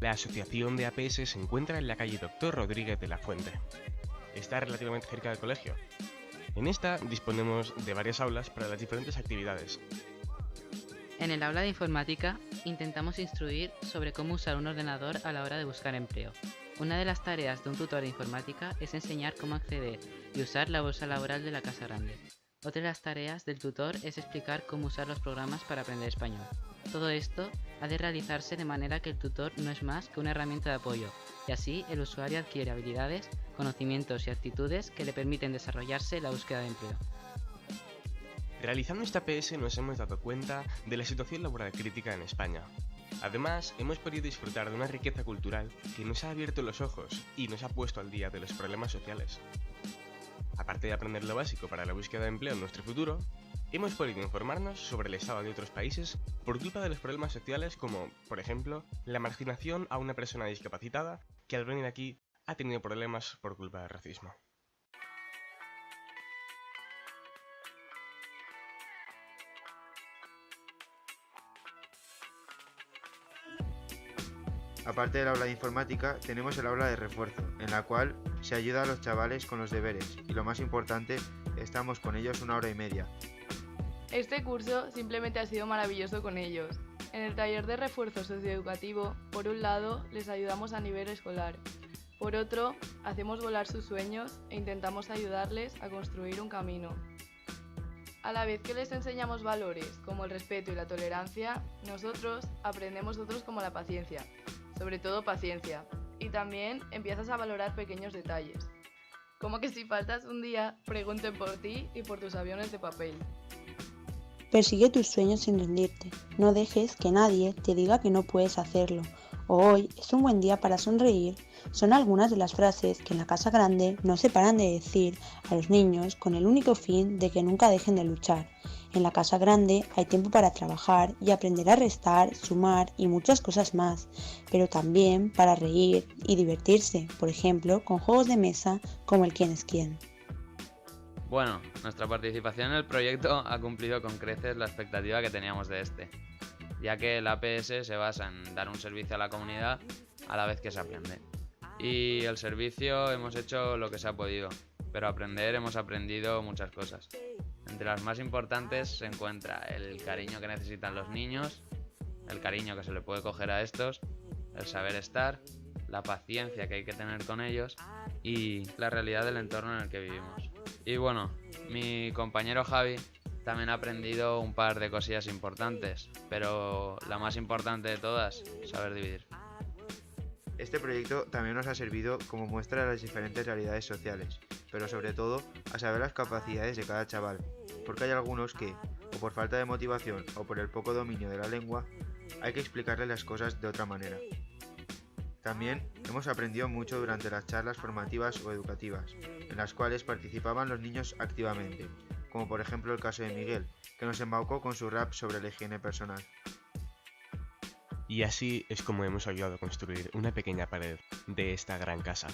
La asociación de APS se encuentra en la calle Doctor Rodríguez de la Fuente. Está relativamente cerca del colegio. En esta disponemos de varias aulas para las diferentes actividades. En el aula de informática intentamos instruir sobre cómo usar un ordenador a la hora de buscar empleo. Una de las tareas de un tutor de informática es enseñar cómo acceder y usar la bolsa laboral de la Casa Grande. Otra de las tareas del tutor es explicar cómo usar los programas para aprender español. Todo esto ha de realizarse de manera que el tutor no es más que una herramienta de apoyo, y así el usuario adquiere habilidades, conocimientos y actitudes que le permiten desarrollarse en la búsqueda de empleo. Realizando esta APS nos hemos dado cuenta de la situación laboral crítica en España. Además, hemos podido disfrutar de una riqueza cultural que nos ha abierto los ojos y nos ha puesto al día de los problemas sociales. Aparte de aprender lo básico para la búsqueda de empleo en nuestro futuro, hemos podido informarnos sobre el estado de otros países por culpa de los problemas sociales como, por ejemplo, la marginación a una persona discapacitada que al venir aquí ha tenido problemas por culpa del racismo. Aparte del aula de informática, tenemos el aula de refuerzo, en la cual se ayuda a los chavales con los deberes y lo más importante, estamos con ellos 1 hora y media. Este curso simplemente ha sido maravilloso con ellos. En el taller de refuerzo socioeducativo, por un lado, les ayudamos a nivel escolar. Por otro, hacemos volar sus sueños e intentamos ayudarles a construir un camino. A la vez que les enseñamos valores como el respeto y la tolerancia, nosotros aprendemos otros como la paciencia, sobre todo paciencia, y también empiezas a valorar pequeños detalles, como que si faltas un día, pregunten por ti y por tus aviones de papel. Persigue tus sueños sin rendirte. No dejes que nadie te diga que no puedes hacerlo. O hoy es un buen día para sonreír. Son algunas de las frases que en la Casa Grande no se paran de decir a los niños con el único fin de que nunca dejen de luchar. En la Casa Grande hay tiempo para trabajar y aprender a restar, sumar y muchas cosas más, pero también para reír y divertirse, por ejemplo, con juegos de mesa como el quién es quién. Bueno, nuestra participación en el proyecto ha cumplido con creces la expectativa que teníamos de este, ya que el APS se basa en dar un servicio a la comunidad a la vez que se aprende. Y el servicio hemos hecho lo que se ha podido, pero aprender hemos aprendido muchas cosas. Entre las más importantes se encuentra el cariño que necesitan los niños, el cariño que se le puede coger a estos, el saber estar, la paciencia que hay que tener con ellos y la realidad del entorno en el que vivimos. Y bueno, mi compañero Javi también ha aprendido un par de cosillas importantes, pero la más importante de todas, saber dividir. Este proyecto también nos ha servido como muestra de las diferentes realidades sociales, pero sobre todo a saber las capacidades de cada chaval, porque hay algunos que, o por falta de motivación o por el poco dominio de la lengua, hay que explicarles las cosas de otra manera. También hemos aprendido mucho durante las charlas formativas o educativas, en las cuales participaban los niños activamente, como por ejemplo el caso de Miguel, que nos embaucó con su rap sobre la higiene personal. Y así es como hemos ayudado a construir una pequeña pared de esta gran casa.